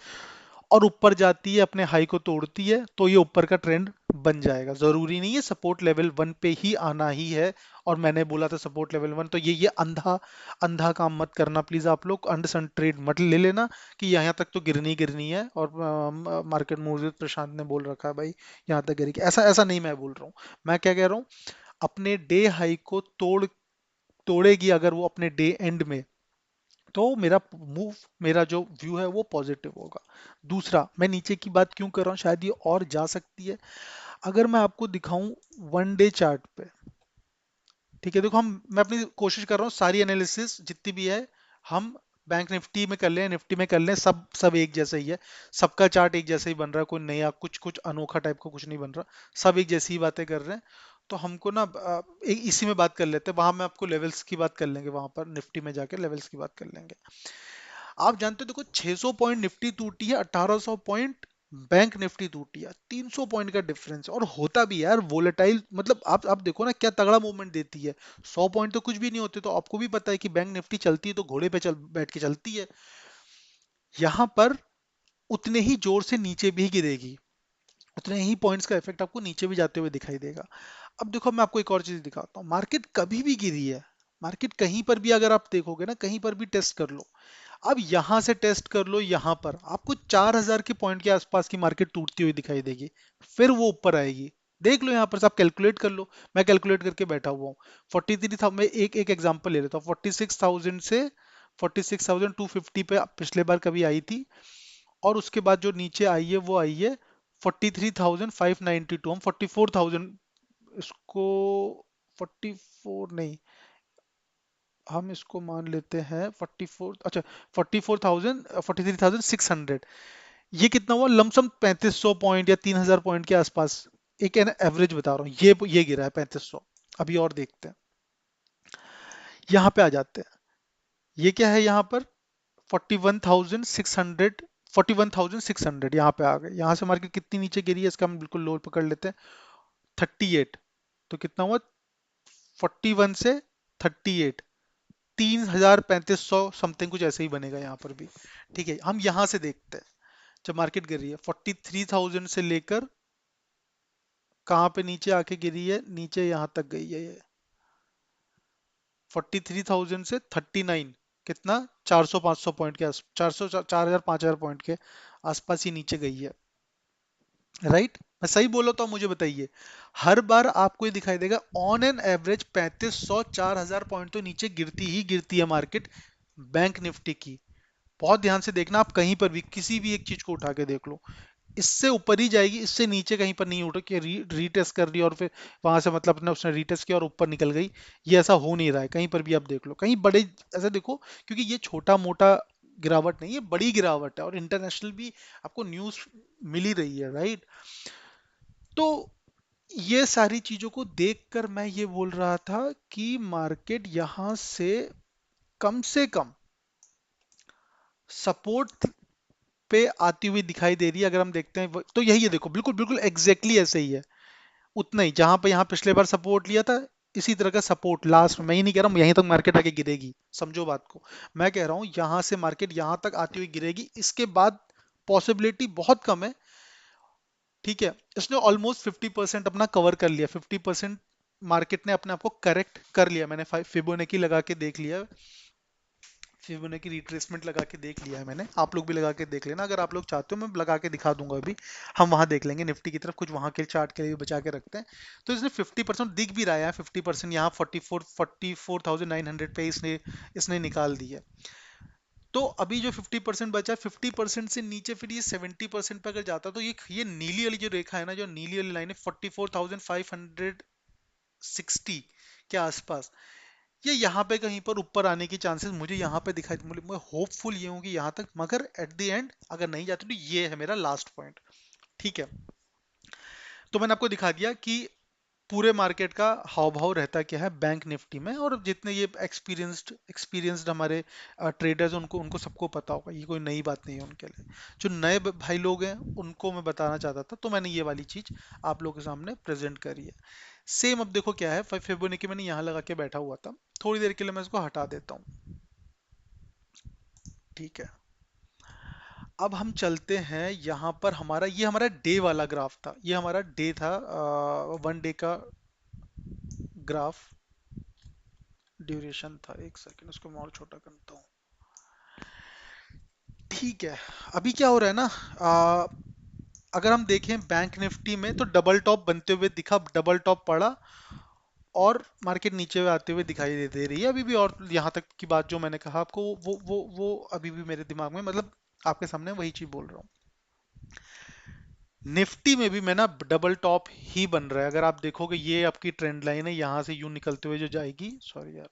S1: और ऊपर जाती है, अपने हाई को तोड़ती है, तो ये ऊपर का ट्रेंड बन जाएगा। जरूरी नहीं है सपोर्ट लेवल 1 पे ही आना ही है, और मैंने बोला था सपोर्ट लेवल 1, तो ये अंधा अंधा काम मत करना प्लीज, आप लोग अंडरसन ट्रेड मत ले लेना कि यहाँ तक तो गिरनी गिरनी है, और मार्केट मूर्जित प्रशांत ने बोल रखा है भाई यहाँ तक गिरेगी, ऐसा ऐसा नहीं मैं बोल रहा हूँ। मैं क्या कह रहा हूँ, अपने डे हाई को तोड़ेगी अगर वो अपने डे एंड में, तो मेरा मूव, मेरा जो व्यू है वो पॉजिटिव होगा। दूसरा, मैं नीचे की बात क्यों कर रहा हूँ, शायद ये और जा सकती है। अगर मैं आपको दिखाऊं 1 डे चार्ट पे, ठीक है, देखो मैं अपनी कोशिश कर रहा हूँ सारी एनालिसिस जितनी भी है, हम बैंक निफ्टी में कर लें, निफ्टी में कर लें, सब सब एक जैसा ही है, सबका चार्ट एक जैसा ही बन रहा है, कोई नया कुछ कुछ अनोखा टाइप का कुछ नहीं बन रहा, सब एक जैसी ही बातें कर रहे हैं। तो हमको ना इसी में बात कर लेते हैं, वहां मैं आपको लेवल्स की बात कर लेंगे, वहां पर निफ्टी में जाके लेवल्स की बात कर लेंगे। आप जानते हो, देखो 600 पॉइंट निफ्टी टूटी है, 1800 पॉइंट बैंक निफ्टी टूटी है, 300 पॉइंट का डिफरेंस, और होता भी है यार वोलेटाइल, मतलब आप देखो ना क्या तगड़ा मूवमेंट देती है। 100 पॉइंट तो कुछ भी नहीं होते, तो आपको भी पता है कि बैंक निफ्टी चलती है तो घोड़े पे चल बैठ के चलती है। यहां पर उतने ही जोर से नीचे भी गिरेगी, उतने ही पॉइंट्स का इफेक्ट आपको नीचे भी जाते हुए दिखाई देगा। अब देखो मैं आपको एक और चीज दिखाता हूँ, मार्केट कभी भी गिरी है, मार्केट कहीं पर भी अगर आप देखोगे ना, कहीं पर भी टेस्ट कर लो, अब यहां से टेस्ट कर लो, यहां पर आपको 4,000 के पॉइंट के आसपास की मार्केट टूटती हुई दिखाई देगी, फिर वो ऊपर आएगी। देख लो यहाँ पर से, आप कैलकुलेट कर लो, मैं कैलकुलेट करके बैठा हुआ हूँ। 43,000, मैं एक एक एग्जांपल ले लेता हूँ, 46,000 से 46,250 पे पिछले बार कभी आई थी, और उसके बाद जो नीचे आई है वो आई है 43,592, हम 44,000 इसको, 44 नहीं, हम इसको मान लेते हैं 44, अच्छा 44,000, 43,600। ये कितना हुआ लमसम 3500 पॉइंट या 3,000 पॉइंट के आसपास। एक है ना एवरेज बता रहा हूँ, ये गिरा है 3500। अभी और देखते हैं, यहाँ पे आ जाते हैं। ये क्या है यहाँ पर 41,600, 41,600 यहाँ पे आ गए। यहाँ से मार्केट कितनी नीचे गिरी है इसका हम बिल्कुल लोड पकड़ लेते हैं, 38। तो कितना हुआ 41 से 38, 3,3500 समथिंग कुछ ऐसे ही बनेगा यहाँ पर भी। ठीक है, हम यहाँ से देखते हैं जब मार्केट गिर रही है 43,000 से लेकर कहाँ पे नीचे आके गिरी है, नीचे यहाँ तक गई है ये 43,000 से 39, कितना 400 500 पॉइंट के आस, 400 4,000 5,000 पॉइंट के आसपास ही नीचे गई है। राइट, मैं सही बोला तो मुझे बताइए। हर बार आपको ये दिखाई देगा ऑन एन एवरेज 3500 4,000 पॉइंट तो नीचे गिरती ही गिरती है मार्केट, बैंक निफ्टी की। बहुत ध्यान से देखना, आप कहीं पर भी किसी भी एक चीज को उठा के देख लो, इससे ऊपर ही जाएगी, इससे नीचे कहीं पर नहीं उठ के रीटेस्ट कर रही और फिर वहां से मतलब अपने उसने रीटेस्ट किया और ऊपर निकल गई। ये ऐसा हो नहीं रहा है कहीं पर भी, आप देख लो कहीं बड़े ऐसे देखो, क्योंकि ये छोटा मोटा गिरावट नहीं है, बड़ी गिरावट है और इंटरनेशनल भी आपको न्यूज मिल ही रही है। राइट, तो ये सारी चीजों को देखकर मैं ये बोल रहा था कि मार्केट यहां से कम सपोर्ट पे आती हुई दिखाई दे रही है। अगर हम देखते हैं तो यही है, देखो बिल्कुल बिल्कुल एग्जैक्टली ऐसे ही है। उतना ही जहां पे यहाँ पिछले बार सपोर्ट लिया था, इसी तरह का सपोर्ट लास्ट में, मैं ही नहीं कह रहा हूँ यहीं तक मार्केट आके गिरेगी, समझो बात को। मैं कह रहा हूँ यहां से मार्केट यहां तक आती हुई गिरेगी, इसके बाद पॉसिबिलिटी बहुत कम है। ठीक है, इसने ऑलमोस्ट 50% अपना कवर कर लिया, 50% मार्केट ने अपने आप को करेक्ट कर लिया। मैंने फिबोनाची लगा के देख लिया, फिबोनाची रिट्रेसमेंट लगा के देख लिया है मैंने, आप लोग भी लगा के देख लेना अगर आप लोग चाहते हो, मैं लगा के दिखा दूंगा अभी। हम वहां देख लेंगे निफ्टी की तरफ, कुछ वहां के चार्ट के लिए भी बचा के रखते हैं। तो इसने 50% दिख भी रहा है, 50% यहाँ 44,900 पे इसने इसने निकाल दी है। तो अभी जो 50% बचा है, 50% से नीचे फिर ये 70% पे अगर जाता, तो ये नीली वाली जो रेखा है ना, जो नीली वाली लाइन है 44,560 के आसपास, ये यहाँ पे कहीं पर ऊपर आने की चांसेस मुझे यहाँ पे दिखाई, मैं होपफुल ये हूँ कि यहाँ तक, मगर एट द एंड अगर नहीं जाती तो ये है मेरा लास्ट पॉइंट। ठीक है, तो मैंने आपको दिखा दिया कि पूरे मार्केट का हाव भाव रहता क्या है बैंक निफ्टी में, और जितने ये एक्सपीरियंस्ड हमारे ट्रेडर्स, उनको उनको सबको पता होगा, ये कोई नई बात नहीं है उनके लिए। जो नए भाई लोग हैं उनको मैं बताना चाहता था, तो मैंने ये वाली चीज आप लोगों के सामने प्रेजेंट करी है। सेम अब देखो क्या है, फिबोनाची मैंने यहाँ लगा के बैठा हुआ था, थोड़ी देर के लिए मैं इसको हटा देता हूँ। ठीक है, अब हम चलते हैं यहाँ पर, हमारा ये हमारा डे वाला ग्राफ था, ये हमारा डे था, 1 डे का ग्राफ ड्यूरेशन था। एक सेकंड, उसको मैं और छोटा करता हूँ। ठीक है, अभी क्या हो रहा है ना, अगर हम देखें बैंक निफ्टी में तो डबल टॉप बनते हुए दिखा, डबल टॉप पड़ा और मार्केट नीचे आते हुए दिखाई दे रही है अभी भी। और यहाँ तक की बात जो मैंने कहा आपको, वो अभी भी मेरे दिमाग में, मतलब आपके सामने वही चीज बोल रहा हूँ। निफ्टी में भी मैं ना डबल टॉप ही बन रहा है, अगर आप देखोगे ये आपकी ट्रेंड लाइन है, यहाँ से यूं निकलते हुए जो जाएगी, सॉरी यार,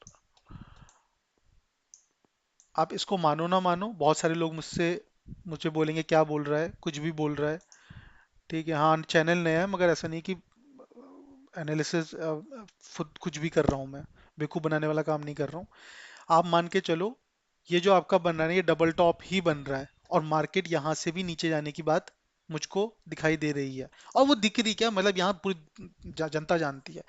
S1: आप इसको मानो ना मानो, बहुत सारे लोग मुझे बोलेंगे क्या बोल रहा है, कुछ भी बोल रहा है। ठीक है, हाँ चैनल नया है, मगर ऐसा नहीं कि एनालिसिस खुद कुछ भी कर रहा हूँ मैं, बेवकूफ बनाने वाला काम नहीं कर रहा हूँ। आप मान के चलो, ये जो आपका बन रहा है ये डबल टॉप ही बन रहा है, और मार्केट यहाँ से भी नीचे जाने की बात मुझको दिखाई दे रही है, और वो दिख रही क्या, मतलब यहाँ पूरी जनता जानती है।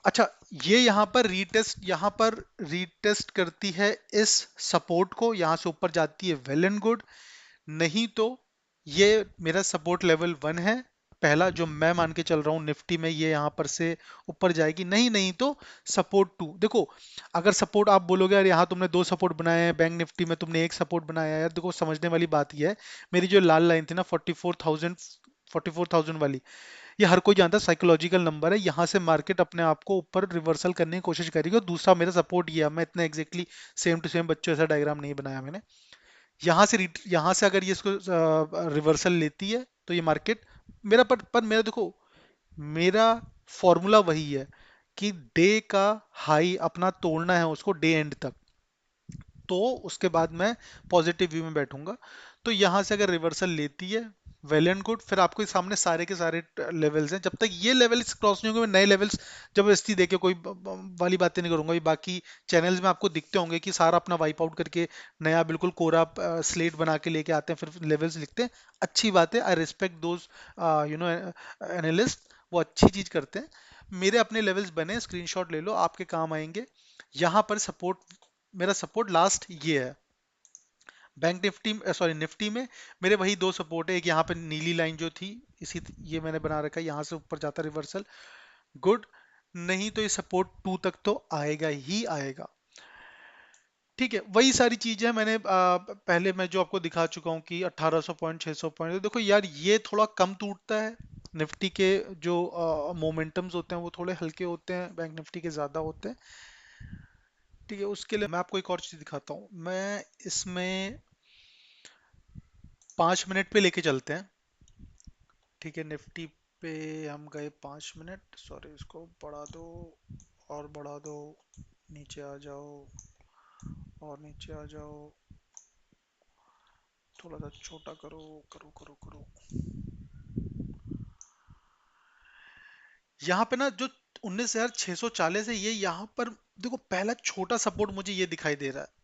S1: अच्छा, ये यहाँ पर रीटेस्ट करती है इस सपोर्ट को, यहाँ से ऊपर जाती है, वेल एंड गुड। नहीं तो ये मेरा सपोर्ट लेवल 1 है पहला, जो मैं मान के चल रहा हूँ निफ्टी में, ये यहाँ पर से ऊपर जाएगी, नहीं नहीं तो सपोर्ट 2 देखो। अगर सपोर्ट आप बोलोगे यार यहाँ तुमने 2 सपोर्ट बनाए हैं, बैंक निफ्टी में तुमने एक सपोर्ट बनाया है, यार देखो समझने वाली बात ये है, मेरी जो लाल लाइन थी ना 44,000 वाली, ये हर कोई जानता है साइकोलॉजिकल नंबर है, यहाँ से मार्केट अपने आप को ऊपर रिवर्सल करने की कोशिश करेगी। और दूसरा मेरा सपोर्ट ये है, मैं इतना एग्जैक्टली सेम टू सेम बच्चों ऐसा डायग्राम नहीं बनाया मैंने। यहाँ से अगर ये इसको रिवर्सल लेती है तो ये मार्केट मेरा, पर मेरा देखो, मेरा फॉर्मूला वही है कि डे का हाई अपना तोड़ना है उसको डे एंड तक, तो उसके बाद मैं पॉजिटिव व्यू में बैठूंगा। तो यहां से अगर रिवर्सल लेती है, वेल एंड गुड, फिर आपके सामने सारे के सारे लेवल्स हैं। जब तक ये लेवल्स क्रॉस नहीं होंगे मैं नए लेवल्स जबरदस्ती देके कोई वाली बातें नहीं करूंगा। ये बाकी चैनल्स में आपको दिखते होंगे कि सारा अपना वाइप आउट करके नया बिल्कुल कोरा स्लेट बना के लेके आते हैं, फिर लेवल्स लिखते हैं। अच्छी बात है, I respect those you know analyst, वो अच्छी चीज करते हैं। मेरे अपने लेवल्स बने, स्क्रीनशॉट ले लो, आपके काम आएंगे। यहाँ पर सपोर्ट, मेरा सपोर्ट लास्ट ये है। बैंक निफ्टी, सॉरी निफ्टी में मेरे वही दो सपोर्ट है। एक यहाँ पे नीली लाइन जो थी, इसी ये मैंने बना रखा है, यहाँ से ऊपर जाता रिवर्सल, गुड। नहीं तो ये सपोर्ट टू तक तो आएगा ही आएगा। ठीक है, वही सारी चीजें मैंने पहले मैं जो आपको दिखा चुका हूँ कि 1800 पॉइंट, 600 पॉइंट। तो देखो यार, ये थोड़ा कम टूटता है। निफ्टी के जो मोमेंटम्स होते हैं वो थोड़े हल्के होते हैं, बैंक निफ्टी के ज्यादा होते हैं। ठीक है, उसके लिए मैं आपको एक और चीज दिखाता हूँ। मैं इसमें 5 मिनट पे लेके चलते हैं। ठीक है, निफ्टी पे हम गए 5 मिनट, सॉरी इसको बढ़ा दो और बढ़ा दो, नीचे आ जाओ और नीचे आ जाओ, थोड़ा सा छोटा करो, करो करो करो। यहाँ पे ना जो 19,640 है, ये यहाँ पर देखो पहला छोटा सपोर्ट मुझे ये दिखाई दे रहा है।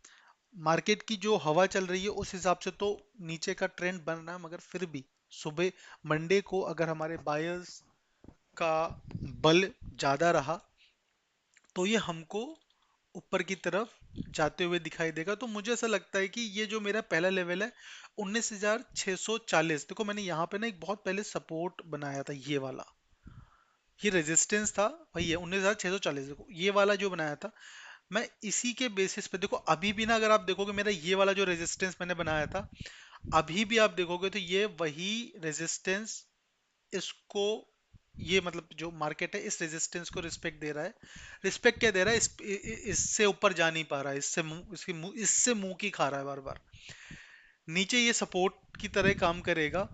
S1: मार्केट की जो हवा चल रही है उस हिसाब से तो नीचे का ट्रेंड बन रहा है, मगर फिर भी सुबह मंडे को अगर हमारे बायर्स का बल ज्यादा रहा तो ये हमको ऊपर की तरफ जाते हुए दिखाई देगा। तो मुझे ऐसा लगता है कि ये जो मेरा पहला लेवल है 19,640, देखो मैंने यहाँ पे ना एक बहुत पहले सपोर्ट बनाया था, ये वाला, ये रेजिस्टेंस था भाई, ये 19,640, देखो ये वाला जो बनाया था, मैं इसी के बेसिस पे देखो अभी भी ना, अगर आप देखोगे मेरा ये वाला जो रेजिस्टेंस मैंने बनाया था, अभी भी आप देखोगे तो ये वही रेजिस्टेंस, इसको, ये मतलब जो मार्केट है इस रेजिस्टेंस को रिस्पेक्ट दे रहा है। रिस्पेक्ट क्या दे रहा है, इससे ऊपर जा नहीं पा रहा है, इससे मुंह, इससे मुंह की खा रहा है बार बार। नीचे ये सपोर्ट की तरह काम करेगा,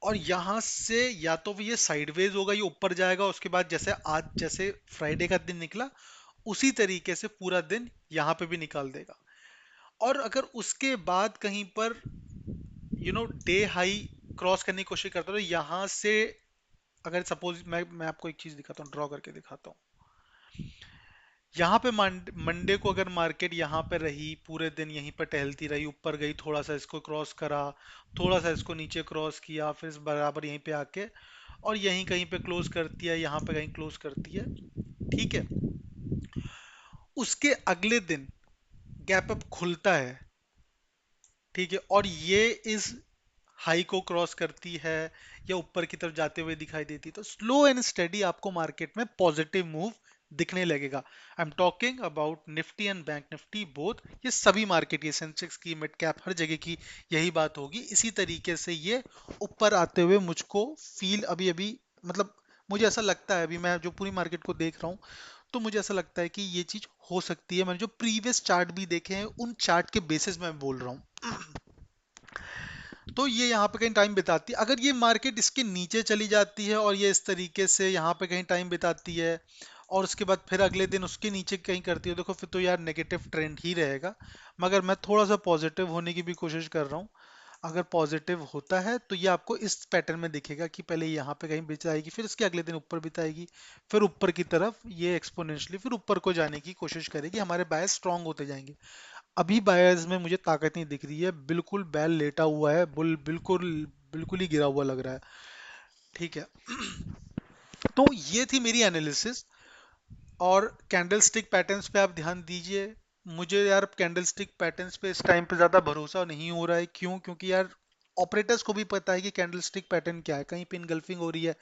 S1: और यहां से या तो ये साइडवेज होगा, ये ऊपर जाएगा, उसके बाद जैसे आज जैसे फ्राइडे का दिन निकला उसी तरीके से पूरा दिन यहाँ पे भी निकाल देगा। और अगर उसके बाद कहीं पर डे हाई क्रॉस करने की कोशिश करता है, तो यहाँ से अगर सपोज मैं आपको एक चीज दिखाता हूँ, ड्रॉ करके दिखाता हूँ। यहाँ पे मंडे को अगर मार्केट यहाँ पे रही, पूरे दिन यहीं पर टहलती रही, ऊपर गई, थोड़ा सा इसको क्रॉस करा, थोड़ा सा इसको नीचे क्रॉस किया, फिर इस बराबर यहीं पे आके और यहीं कहीं पे क्लोज करती है, यहाँ पे कहीं क्लोज करती है। ठीक है, उसके अगले दिन गैप अप खुलता है। ठीक है, और ये इस हाई को क्रॉस करती है या ऊपर की तरफ जाते हुए दिखाई देती है, तो स्लो एंड स्टेडी आपको मार्केट में पॉजिटिव मूव दिखने लगेगा। I am talking about Nifty and bank Nifty both. ये सभी मार्केट, ये सेंसेक्स की, मिड कैप, हर जगह की यही बात होगी। इसी तरीके से ये ऊपर आते हुए मुझको फील अभी अभी, मतलब मुझे ऐसा लगता है, अभी मैं जो पूरी मार्केट को देख रहा हूँ तो मुझे ऐसा लगता है कि ये चीज हो सकती है। मैंने जो प्रीवियस चार्ट भी देखे हैं उन चार्ट के बेसिस में बोल रहा हूँ। तो ये यहाँ पे कहीं टाइम बिताती है। अगर ये मार्केट इसके नीचे चली जाती है और ये इस तरीके से यहाँ पे कहीं टाइम बिताती है और उसके बाद फिर अगले दिन उसके नीचे कहीं करती है, देखो फिर तो यार नेगेटिव ट्रेंड ही रहेगा। मगर मैं थोड़ा सा पॉजिटिव होने की भी कोशिश कर रहा हूँ। अगर पॉजिटिव होता है तो ये आपको इस पैटर्न में दिखेगा कि पहले यहाँ पे कहीं बिताएगी, फिर इसके अगले दिन ऊपर बिताएगी, फिर ऊपर की तरफ ये एक्सपोनेंशियली फिर ऊपर को जाने की कोशिश करेगी। हमारे बायस स्ट्रांग होते जाएंगे। अभी बायर्स में मुझे ताकत नहीं दिख रही है, बिल्कुल बैल लेटा हुआ है, बुल बिल्कुल बिल्कुल ही गिरा हुआ लग रहा है। ठीक है, तो ये थी मेरी एनालिसिस। और कैंडलस्टिक पैटर्न्स पे आप ध्यान दीजिए। मुझे यार कैंडलस्टिक पैटर्न्स पे इस टाइम पे ज्यादा भरोसा नहीं हो रहा है। क्यों? क्योंकि यार ऑपरेटर्स को भी पता है कि कैंडलस्टिक पैटर्न क्या है, कहीं पे इनगल्फिंग हो रही है,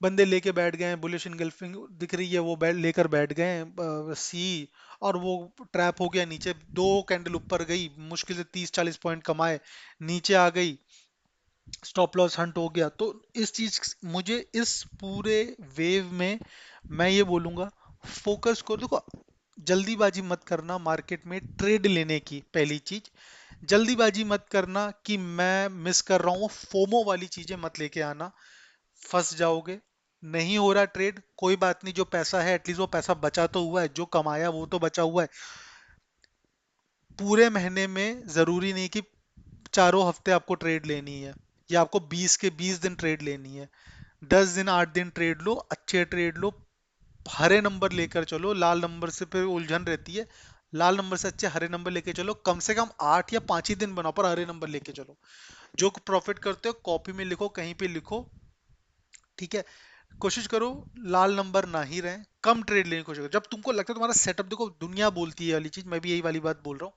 S1: बंदे लेके बैठ गए हैं, बुलिश इनगल्फिंग दिख रही है, वो लेकर बैठ गए हैं सी, और वो ट्रैप हो गया नीचे। दो कैंडल ऊपर गई, मुश्किल से 30-40 पॉइंट कमाए, नीचे आ गई, स्टॉप लॉस हंट हो गया। तो इस चीज, मुझे इस पूरे वेव में मैं ये बोलूंगा, फोकस करो। देखो, जल्दीबाजी मत करना मार्केट में ट्रेड लेने की, पहली चीज। जल्दीबाजी मत करना कि मैं मिस कर रहा हूँ, फोमो वाली चीजें मत लेके आना, फंस जाओगे। नहीं हो रहा ट्रेड, कोई बात नहीं, जो पैसा है एटलीस्ट वो पैसा बचा तो हुआ है, जो कमाया वो तो बचा हुआ है। पूरे महीने में जरूरी नहीं कि चारों हफ्ते आपको ट्रेड लेनी है, या आपको 20 के 20 दिन ट्रेड लेनी है। 10 दिन 8 दिन ट्रेड लो, अच्छे ट्रेड लो, हरे नंबर लेकर चलो, लाल नंबर से फिर उलझन रहती है। लाल नंबर से अच्छे हरे नंबर लेके चलो, कम से कम 8 या 5 ही दिन बनाओ पर हरे नंबर लेके चलो। जो प्रॉफिट करते हो कॉपी में लिखो, कहीं पे लिखो, ठीक है। कोशिश करो लाल नंबर ना ही रहे, कम ट्रेड लेने की कोशिश करो। जब तुमको लगता है तुम्हारा सेटअप, देखो दुनिया बोलती है वाली चीज, मैं भी यही वाली बात बोल रहा हूँ,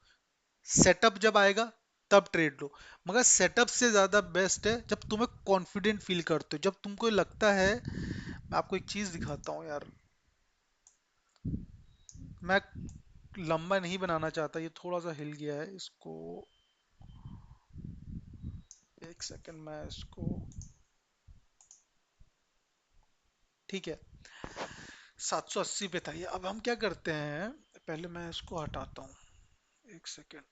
S1: सेटअप जब आएगा तब ट्रेड लो। मगर सेटअप से ज्यादा बेस्ट है जब तुम्हें कॉन्फिडेंट फील करते हो, जब तुमको लगता है। मैं आपको एक चीज दिखाता हूँ यार, मैं लंबा नहीं बनाना चाहता, ये थोड़ा सा हिल गया है इसको। एक सेकंड, मैं इसको, ठीक है। 780 पे था ये, अब हम क्या करते हैं, पहले मैं इसको हटाता हूँ, एक सेकंड।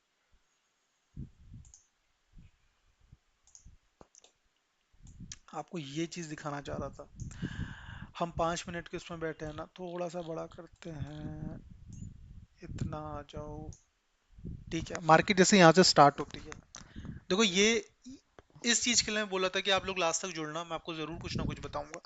S1: आपको ये चीज दिखाना चाह रहा था। हम 5 मिनट के उसमें बैठे हैं ना, थोड़ा सा बड़ा करते हैं, इतना आ जाओ। ठीक है, मार्केट जैसे यहाँ से स्टार्ट होती है, देखो ये, इस चीज के लिए मैं बोला था कि आप लोग लास्ट तक जुड़ना, मैं आपको जरूर कुछ ना कुछ बताऊंगा।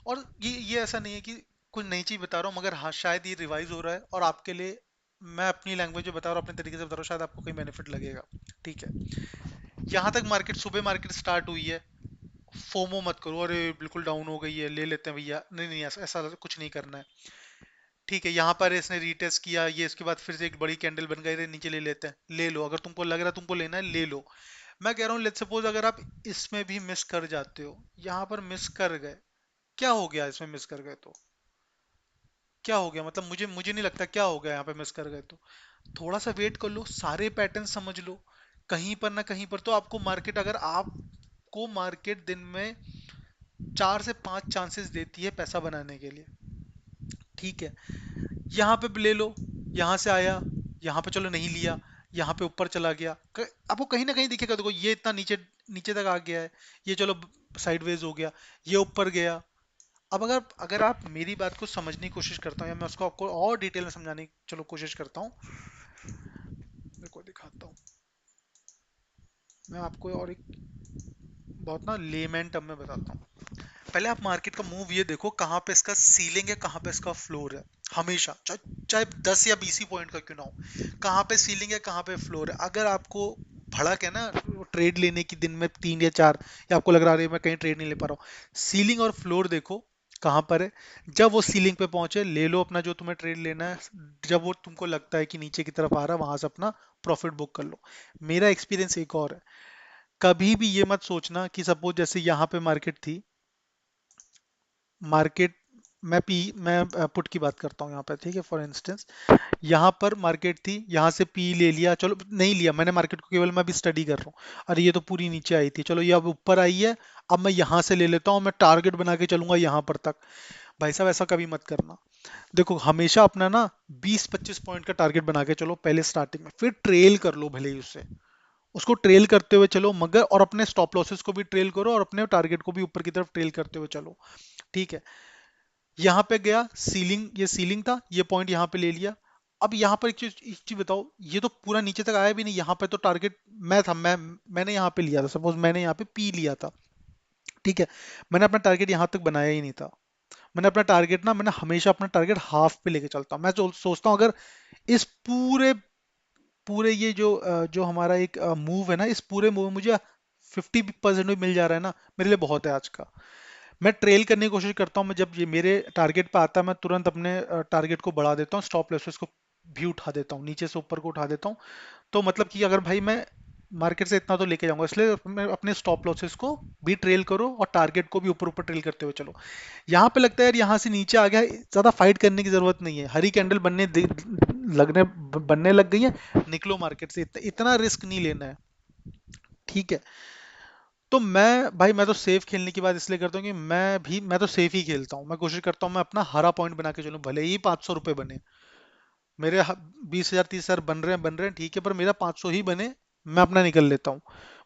S1: और ये ऐसा नहीं है कि कुछ नई चीज बता रहा हूँ, मगर हाँ शायद ये रिवाइज हो रहा है और आपके लिए, मैं अपनी लैंग्वेज में बता रहा हूँ, अपने तरीके से बता रहा हूँ, शायद आपको कोई बेनिफिट लगेगा। ठीक है, यहाँ तक मार्केट, सुबह मार्केट स्टार्ट हुई है, फोमो मत करो, अरे बिल्कुल डाउन हो गई है ले लेते हैं भैया, नहीं नहीं, ऐसा ऐसा कुछ नहीं करना है। ठीक है, यहाँ पर इसने रीटेस्ट किया, ये इसके बाद फिर से एक बड़ी कैंडल बन गई, नीचे ले लेते हैं, ले लो, अगर तुमको लग रहा है तुमको लेना है ले लो। मैं कह रहा हूँ लेट्स सपोज अगर आप इसमें भी मिस कर जाते हो, यहाँ पर मिस कर गए, क्या हो गया इसमें मिस कर गए तो, क्या हो गया, मतलब मुझे मुझे नहीं लगता क्या हो गया यहाँ पे मिस कर गए तो। थोड़ा सा वेट कर लो, सारे पैटर्न समझ लो, कहीं पर ना कहीं पर तो आपको मार्केट, अगर आपको मार्केट दिन में 4 से 5 चांसेस देती है पैसा बनाने के लिए, ठीक है। यहाँ पे भी ले लो, यहाँ से आया, यहाँ पे चलो नहीं लिया, यहाँ पे ऊपर चला गया, आपको कहीं ना कहीं दिखेगा, देखो ये इतना नीचे, नीचे तक आ गया है, ये चलो साइडवेज हो गया, ये ऊपर गया। अब अगर अगर आप मेरी बात को समझने की कोशिश करता हूँ, या मैं उसको आपको और डिटेल में समझाने की चलो कोशिश करता हूँ, देखो दिखाता हूँ, मैं आपको और एक बहुत ना लेमैन टर्म में बताता हूँ। पहले आप मार्केट का मूव ये देखो, कहाँ पे इसका सीलिंग है, कहाँ पे इसका फ्लोर है, हमेशा चाहे चाहे 10 या 20 ही पॉइंट का क्यों ना हो, कहाँ पे सीलिंग है कहाँ पे फ्लोर है। अगर आपको भड़क है ना ट्रेड लेने की, दिन में 3 या 4, या आपको लग रहा है मैं कहीं ट्रेड नहीं ले पा रहा हूँ, सीलिंग और फ्लोर देखो कहाँ पर है। जब वो सीलिंग पे पहुंचे ले लो अपना जो तुम्हें ट्रेड लेना है, जब वो तुमको लगता है कि नीचे की तरफ आ रहा है, वहां से अपना प्रॉफिट बुक कर लो। मेरा एक्सपीरियंस एक और है, कभी भी ये मत सोचना कि सपोज जैसे यहाँ पे मार्केट थी, मार्केट, मैं पुट की बात करता हूँ यहाँ पे, ठीक है, फॉर इंस्टेंस यहाँ पर मार्केट थी, यहाँ से पी ले लिया, चलो नहीं लिया मैंने मार्केट को, केवल मैं भी स्टडी कर रहा हूँ, अरे ये तो पूरी नीचे आई थी, चलो ये अब ऊपर आई है, अब मैं यहाँ से ले लेता हूँ, मैं टारगेट बना के चलूंगा यहाँ पर तक। भाई साहब ऐसा कभी मत करना। देखो हमेशा अपना ना 20-25 पॉइंट का टारगेट बना के चलो पहले स्टार्टिंग में, फिर ट्रेल कर लो भले ही उससे, उसको ट्रेल करते हुए चलो, मगर और अपने स्टॉप लॉसेस को भी ट्रेल करो और अपने टारगेट को भी ऊपर की तरफ ट्रेल करते हुए चलो। ठीक है, यहाँ पे गया सीलिंग, ये सीलिंग था, ये पॉइंट यहाँ पे ले लिया। अब यहाँ पर एक चीज बताओ, ये तो पूरा नीचे तक आया भी नहीं, यहाँ पे तो टारगेट मैं था, मैंने यहाँ पे लिया था, सपोज मैंने यहाँ पे पी लिया था, ठीक है। मैंने अपना टारगेट यहाँ तक बनाया ही नहीं था, मैंने अपना टारगेट ना, मैंने हमेशा अपना टारगेट हाफ पे लेके चलता हूँ। मैं सोचता हूँ अगर इस पूरे पूरे ये जो हमारा एक मूव है ना, इस पूरे मूव में मुझे 50% भी मिल जा रहा है ना, मेरे लिए बहुत है आज का। मैं ट्रेल करने की कोशिश करता हूँ, मैं जब ये मेरे टारगेट पे आता है मैं तुरंत अपने टारगेट को बढ़ा देता हूँ, स्टॉप लॉसेस को भी उठा देता हूँ, नीचे से ऊपर को उठा देता हूँ। तो मतलब कि अगर भाई मैं मार्केट से इतना तो लेके जाऊंगा, इसलिए मैं अपने स्टॉप लॉसेस को भी ट्रेल करो और टारगेट को भी ऊपर ऊपर ट्रेल करते हुए चलो। यहाँ पे लगता है यार यहाँ से नीचे आ गया, ज्यादा फाइट करने की जरूरत नहीं है, हरी कैंडल लगने बनने लग गई है, निकलो मार्केट से, इतना रिस्क नहीं लेना है। ठीक है, तो मैं तो सेफ खेलने की बात इसलिए करता हूँ कि मैं तो सेफ ही खेलता हूँ, मैं कोशिश करता हूँ मैं अपना हरा पॉइंट बना के चलूँ, भले ही 500 रुपये बने मेरे, 20,000 30,000 बन रहे हैं ठीक है, पर मेरा 500 ही बने, मैं अपना निकल लेता हूँ।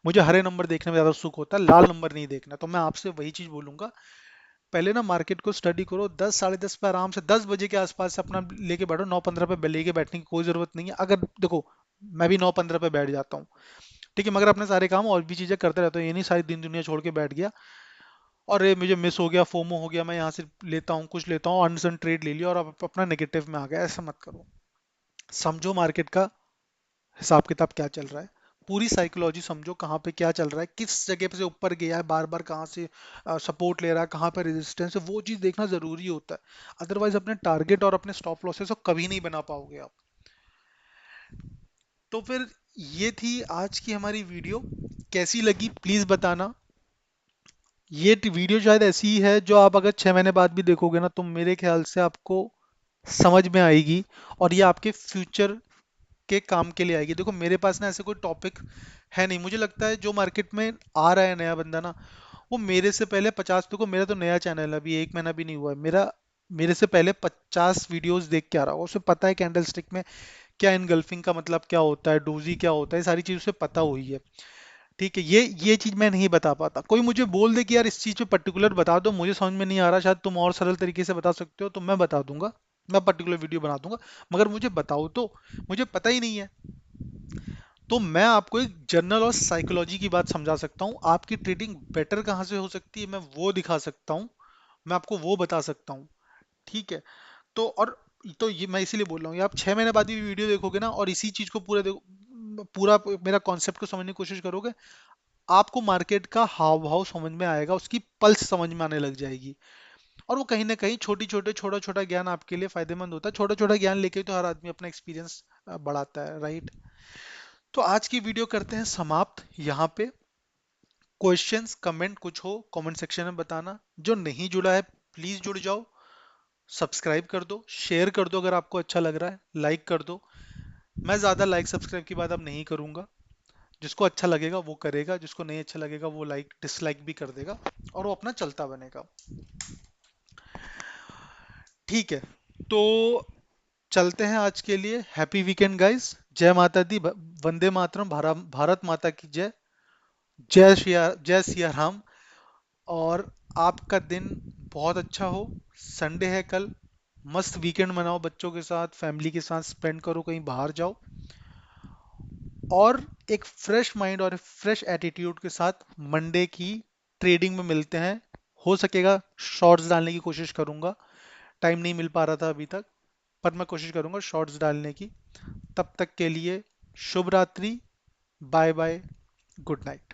S1: मुझे हरे नंबर देखने में ज्यादा सुख होता है, लाल नंबर नहीं देखना। तो मैं आपसे वही चीज बोलूंगा, पहले ना मार्केट को स्टडी करो, 10 साढ़े 10 पे आराम से 10 बजे के आसपास से अपना लेके बैठो, 9:15 पे लेके बैठने की कोई जरूरत नहीं है। अगर देखो मैं भी 9:15 पे बैठ जाता हूँ, ठीक है, मगर अपने सारे काम और भी चीजें करते रहता हूँ, ये नहीं सारी दिन दुनिया छोड़ के बैठ गया और ये मुझे मिस हो गया, फोमो हो गया, मैं यहाँ से लेता हूँ कुछ लेता हूँ, अनसन ट्रेड ले लिया और अब अपना नेगेटिव में आ गया। ऐसा मत करो, समझो मार्केट का हिसाब किताब क्या चल रहा है, पूरी साइकोलॉजी समझो, कहाँ पे क्या चल रहा है, किस जगह पे से ऊपर गया है बार बार, कहाँ से सपोर्ट ले रहा है, कहाँ पे रेजिस्टेंस है, वो चीज़ देखना जरूरी होता है। अदरवाइज अपने टारगेट और अपने स्टॉप लॉसेस को कभी नहीं बना पाओगे आप। तो फिर ये थी आज की हमारी वीडियो, कैसी लगी प्लीज बताना। ये वीडियो शायद ऐसी ही है जो आप अगर 6 महीने बाद भी देखोगे ना तो मेरे ख्याल से आपको समझ में आएगी, और ये आपके फ्यूचर के काम के लिए आएगी। देखो मेरे पास ना ऐसे कोई टॉपिक है नहीं, मुझे लगता है जो मार्केट में आ रहा है नया बंदा ना, वो मेरे से पहले 50, देखो मेरा तो नया चैनल है, अभी 1 महीना भी नहीं हुआ है मेरा, मेरे से पहले 50 वीडियोस देख के आ रहा होगा, उसे पता है कैंडल स्टिक में क्या इनगल्फिंग का मतलब क्या होता है, डोजी क्या होता है, सारी चीज उसे पता हुई है। ठीक है, ये चीज मैं नहीं बता पाता, कोई मुझे बोल दे कि यार इस चीज पे पर्टिकुलर बता दो, मुझे समझ में नहीं आ रहा, शायद तुम और सरल तरीके से बता सकते हो, तो मैं बता दूंगा, मैं पर्टिकुलर वीडियो बना दूंगा, मगर मुझे बताओ तो, मुझे पता ही नहीं है। तो मैं आपको एक जनरल और साइकोलॉजी की बात समझा सकता हूँ, आपकी ट्रेडिंग बेटर कहाँ से हो सकती है मैं वो दिखा सकता हूँ, मैं आपको वो बता सकता हूँ। ठीक है, तो और तो ये मैं इसीलिए बोल रहा हूँ, ये आप 6 महीने बाद भी वीडियो देखोगे ना और इसी चीज को पूरा देखो, पूरा मेरा कॉन्सेप्ट को समझने की कोशिश करोगे, आपको मार्केट का हाव भाव समझ में आएगा, उसकी पल्स समझ में आने लग जाएगी। और वो कहीं ना कहीं छोटा छोटा ज्ञान आपके लिए फायदेमंद होता है, छोटा छोटा ज्ञान लेके तो हर आदमी अपना एक्सपीरियंस बढ़ाता है, राइट। तो आज की वीडियो करते हैं समाप्त यहाँ पे। क्वेश्चंस कमेंट कुछ हो कमेंट सेक्शन में बताना, जो नहीं जुड़ा है प्लीज जुड़ जाओ, सब्सक्राइब कर दो, शेयर कर दो अगर आपको अच्छा लग रहा है, लाइक कर दो। मैं ज़्यादा लाइक सब्सक्राइब की बात अब नहीं करूंगा, जिसको अच्छा लगेगा वो करेगा, जिसको नहीं अच्छा लगेगा वो लाइक डिसलाइक भी कर देगा, और वो अपना चलता बनेगा। ठीक है, तो चलते हैं आज के लिए, हैप्पी वीकेंड गाइस, जय माता दी, वंदे मातरम, भारत माता की जय, जय सिया राम। और आपका दिन बहुत अच्छा हो, संडे है कल, मस्त वीकेंड मनाओ, बच्चों के साथ फैमिली के साथ स्पेंड करो, कहीं बाहर जाओ, और एक फ्रेश माइंड और फ्रेश एटीट्यूड के साथ मंडे की ट्रेडिंग में मिलते हैं। हो सकेगा शॉर्ट्स डालने की कोशिश करूंगा, टाइम नहीं मिल पा रहा था अभी तक, पर मैं कोशिश करूंगा शॉर्ट्स डालने की। तब तक के लिए शुभ रात्रि, बाय बाय, गुड नाइट।